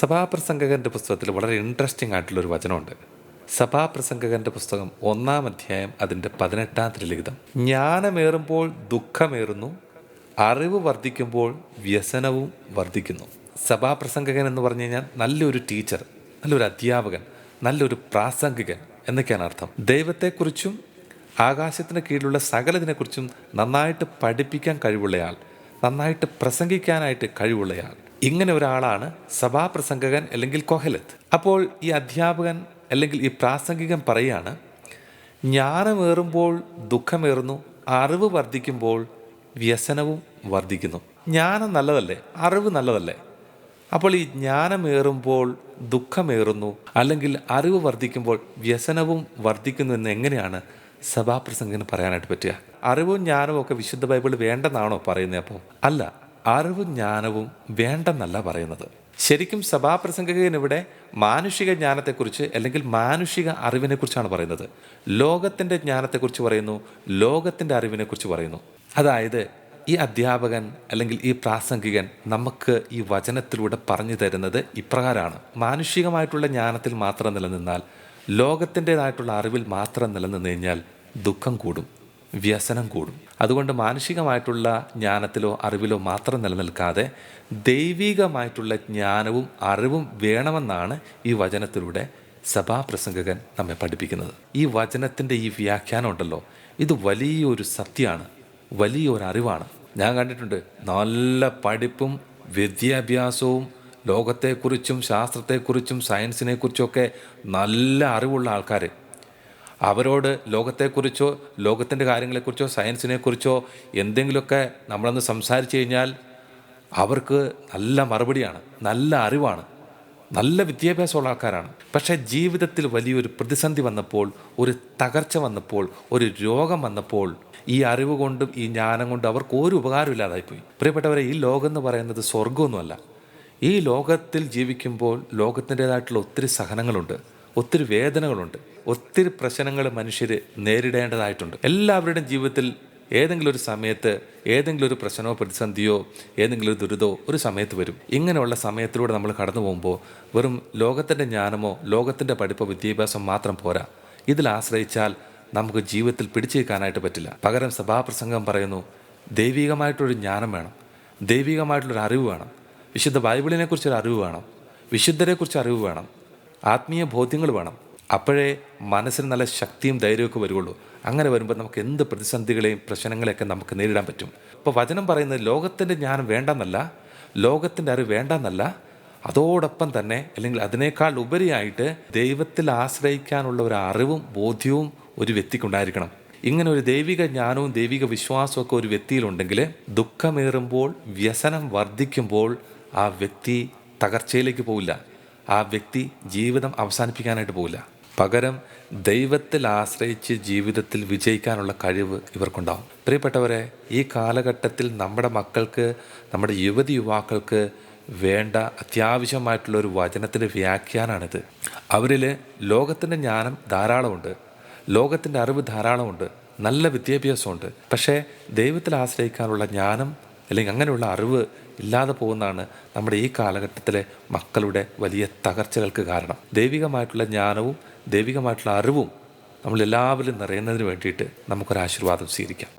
സഭാപ്രസംഗകൻ്റെ പുസ്തകത്തിൽ വളരെ ഇൻട്രസ്റ്റിംഗ് ആയിട്ടുള്ളൊരു വചനമുണ്ട്. സഭാപ്രസംഗകൻ്റെ പുസ്തകം 1-ാം അധ്യായം അതിൻ്റെ 18-ാം തിരുലിഖിതം. ജ്ഞാനമേറുമ്പോൾ ദുഃഖമേറുന്നു, അറിവ് വർദ്ധിക്കുമ്പോൾ വ്യസനവും വർദ്ധിക്കുന്നു. സഭാപ്രസംഗകൻ എന്ന് പറഞ്ഞു കഴിഞ്ഞാൽ നല്ലൊരു ടീച്ചർ, നല്ലൊരു അധ്യാപകൻ, നല്ലൊരു പ്രാസംഗികൻ എന്നൊക്കെയാണ് അർത്ഥം. ദൈവത്തെക്കുറിച്ചും ആകാശത്തിന് കീഴിലുള്ള സകലതിനെക്കുറിച്ചും നന്നായിട്ട് പഠിപ്പിക്കാൻ കഴിവുള്ളയാൾ, നന്നായിട്ട് പ്രസംഗിക്കാനായിട്ട് കഴിവുള്ളയാൾ, ഇങ്ങനെ ഒരാളാണ് സഭാപ്രസംഗകൻ അല്ലെങ്കിൽ കൊഹലത്ത്. അപ്പോൾ ഈ അധ്യാപകൻ അല്ലെങ്കിൽ ഈ പ്രാസംഗികൻ പറയാണ്, ജ്ഞാനമേറുമ്പോൾ ദുഃഖമേറുന്നു, അറിവ് വർദ്ധിക്കുമ്പോൾ വ്യസനവും വർദ്ധിക്കുന്നു. ജ്ഞാനം നല്ലതല്ലേ? അറിവ് നല്ലതല്ലേ? അപ്പോൾ ഈ ജ്ഞാനമേറുമ്പോൾ ദുഃഖമേറുന്നു അല്ലെങ്കിൽ അറിവ് വർദ്ധിക്കുമ്പോൾ വ്യസനവും വർദ്ധിക്കുന്നു എന്ന് എങ്ങനെയാണ് സഭാപ്രസംഗന് പറയാനായിട്ട് പറ്റുക? അറിവും ജ്ഞാനവും ഒക്കെ വിശുദ്ധ ബൈബിൾ വേണ്ടെന്നാണോ പറയുന്നത്? അപ്പോൾ അല്ല, അറിവും ജ്ഞാനവും വേണ്ടെന്നല്ല പറയുന്നത്. ശരിക്കും സഭാപ്രസംഗകൻ ഇവിടെ മാനുഷിക ജ്ഞാനത്തെക്കുറിച്ച് അല്ലെങ്കിൽ മാനുഷിക അറിവിനെക്കുറിച്ചാണ് പറയുന്നത്. ലോകത്തിൻ്റെ ജ്ഞാനത്തെക്കുറിച്ച് പറയുന്നു, ലോകത്തിൻ്റെ അറിവിനെക്കുറിച്ച് പറയുന്നു. അതായത് ഈ അധ്യാപകൻ അല്ലെങ്കിൽ ഈ പ്രാസംഗികൻ നമുക്ക് ഈ വചനത്തിലൂടെ പറഞ്ഞു തരുന്നത് ഇപ്രകാരമാണ്: മാനുഷികമായിട്ടുള്ള ജ്ഞാനത്തിൽ മാത്രം നിലനിന്നാൽ, ലോകത്തിൻ്റെതായിട്ടുള്ള അറിവിൽ മാത്രം നിലനിന്ന് കഴിഞ്ഞാൽ ദുഃഖം കൂടും, വ്യസനം കൂടും. അതുകൊണ്ട് മാനുഷികമായിട്ടുള്ള ജ്ഞാനത്തിലോ അറിവിലോ മാത്രം നിലനിൽക്കാതെ ദൈവികമായിട്ടുള്ള ജ്ഞാനവും അറിവും വേണമെന്നാണ് ഈ വചനത്തിലൂടെ സഭാപ്രസംഗകൻ നമ്മെ പഠിപ്പിക്കുന്നത്. ഈ വചനത്തിൻ്റെ ഈ വ്യാഖ്യാനം ഉണ്ടല്ലോ, ഇത് വലിയൊരു സത്യമാണ്, വലിയൊരു അറിവാണ്. ഞാൻ കണ്ടിട്ടുണ്ട് നല്ല പഠിപ്പും വിദ്യാഭ്യാസവും ലോകത്തെക്കുറിച്ചും ശാസ്ത്രത്തെക്കുറിച്ചും സയൻസിനെക്കുറിച്ചൊക്കെ നല്ല അറിവുള്ള ആൾക്കാർ. അവരോട് ലോകത്തെക്കുറിച്ചോ ലോകത്തിൻ്റെ കാര്യങ്ങളെക്കുറിച്ചോ സയൻസിനെക്കുറിച്ചോ എന്തെങ്കിലുമൊക്കെ നമ്മളൊന്ന് സംസാരിച്ചു കഴിഞ്ഞാൽ അവർക്ക് നല്ല മറുപടിയാണ്, നല്ല അറിവാണ്, നല്ല വിദ്യാഭ്യാസമുള്ള ആൾക്കാരാണ്. പക്ഷേ ജീവിതത്തിൽ വലിയൊരു പ്രതിസന്ധി വന്നപ്പോൾ, ഒരു തകർച്ച വന്നപ്പോൾ, ഒരു രോഗം വന്നപ്പോൾ ഈ അറിവ് കൊണ്ടും ഈ ജ്ഞാനം കൊണ്ടും അവർക്ക് ഒരു ഉപകാരമില്ലാതായിപ്പോയി. പ്രിയപ്പെട്ടവരെ, ഈ ലോകം എന്ന് പറയുന്നത് സ്വർഗമൊന്നുമല്ല. ഈ ലോകത്തിൽ ജീവിക്കുമ്പോൾ ലോകത്തിൻ്റെതായിട്ടുള്ള ഒത്തിരി സഹനങ്ങളുണ്ട്, ഒത്തിരി വേദനകളുണ്ട്, ഒത്തിരി പ്രശ്നങ്ങൾ മനുഷ്യർ നേരിടേണ്ടതായിട്ടുണ്ട്. എല്ലാവരുടെയും ജീവിതത്തിൽ ഏതെങ്കിലും ഒരു സമയത്ത് ഏതെങ്കിലും ഒരു പ്രശ്നമോ പ്രതിസന്ധിയോ ഏതെങ്കിലും ഒരു ദുരിതമോ ഒരു സമയത്ത് വരും. ഇങ്ങനെയുള്ള സമയത്തിലൂടെ നമ്മൾ കടന്നു പോകുമ്പോൾ വെറും ലോകത്തിൻ്റെ ജ്ഞാനമോ ലോകത്തിൻ്റെ പഠിപ്പോ വിദ്യാഭ്യാസം മാത്രം പോരാ. ഇതിൽ ആശ്രയിച്ചാൽ നമുക്ക് ജീവിതത്തിൽ പിടിച്ചു നിൽക്കാനായിട്ട് പറ്റില്ല. പകരം സഭാപ്രസംഗം പറയുന്നു, ദൈവികമായിട്ടൊരു ജ്ഞാനം വേണം, ദൈവികമായിട്ടുള്ളൊരു അറിവ് വേണം, വിശുദ്ധ ബൈബിളിനെക്കുറിച്ചൊരു അറിവ് വേണം, വിശുദ്ധരെക്കുറിച്ച് അറിവ് വേണം, ആത്മീയ ബോധ്യങ്ങൾ വേണം. അപ്പോഴേ മനസ്സിന് നല്ല ശക്തിയും ധൈര്യമൊക്കെ വരുള്ളൂ. അങ്ങനെ വരുമ്പോൾ നമുക്ക് എന്ത് പ്രതിസന്ധികളെയും പ്രശ്നങ്ങളെയൊക്കെ നമുക്ക് നേരിടാൻ പറ്റും. ഇപ്പോൾ വചനം പറയുന്നത് ലോകത്തിൻ്റെ ജ്ഞാനം വേണ്ടെന്നല്ല, ലോകത്തിൻ്റെ അറിവ് വേണ്ടെന്നല്ല, അതോടൊപ്പം തന്നെ അല്ലെങ്കിൽ അതിനേക്കാൾ ഉപരിയായിട്ട് ദൈവത്തിൽ ആശ്രയിക്കാനുള്ള ഒരു അറിവും ബോധ്യവും ഒരു വ്യക്തിക്കുണ്ടായിരിക്കണം. ഇങ്ങനെ ഒരു ദൈവിക ജ്ഞാനവും ദൈവിക വിശ്വാസവും ഒക്കെ ഒരു വ്യക്തിയിലുണ്ടെങ്കിൽ ദുഃഖമേറുമ്പോൾ വ്യസനം വർദ്ധിക്കുമ്പോൾ ആ വ്യക്തി തകർച്ചയിലേക്ക് പോവില്ല, ആ വ്യക്തി ജീവിതം അവസാനിപ്പിക്കാനായിട്ട് പോവില്ല. പകരം ദൈവത്തിൽ ആശ്രയിച്ച് ജീവിതത്തിൽ വിജയിക്കാനുള്ള കഴിവ് ഇവർക്കുണ്ടാവും. പ്രിയപ്പെട്ടവരെ, ഈ കാലഘട്ടത്തിൽ നമ്മുടെ മക്കൾക്ക്, നമ്മുടെ യുവക്കൾക്ക് വേണ്ട അത്യാവശ്യമായിട്ടുള്ളൊരു വചനത്തിൻ്റെ വ്യാഖ്യാനമാണിത്. അവരിൽ ലോകത്തിൻ്റെ ജ്ഞാനം ധാരാളമുണ്ട്, ലോകത്തിൻ്റെ അറിവ് ധാരാളമുണ്ട്, നല്ല വിദ്യാഭ്യാസമുണ്ട്. പക്ഷേ ദൈവത്തിൽ ആശ്രയിക്കാനുള്ള ജ്ഞാനം അല്ലെങ്കിൽ അങ്ങനെയുള്ള അറിവ് ഇല്ലാതെ പോകുന്നതാണ് നമ്മുടെ ഈ കാലഘട്ടത്തിലെ മക്കളുടെ വലിയ തകർച്ചകൾക്ക് കാരണം. ദൈവികമായിട്ടുള്ള ജ്ഞാനവും ദൈവികമായിട്ടുള്ള അറിവും നമ്മളെല്ലാവരും നിറയുന്നതിന് വേണ്ടിയിട്ട് നമുക്കൊരാശീർവാദം സ്വീകരിക്കാം.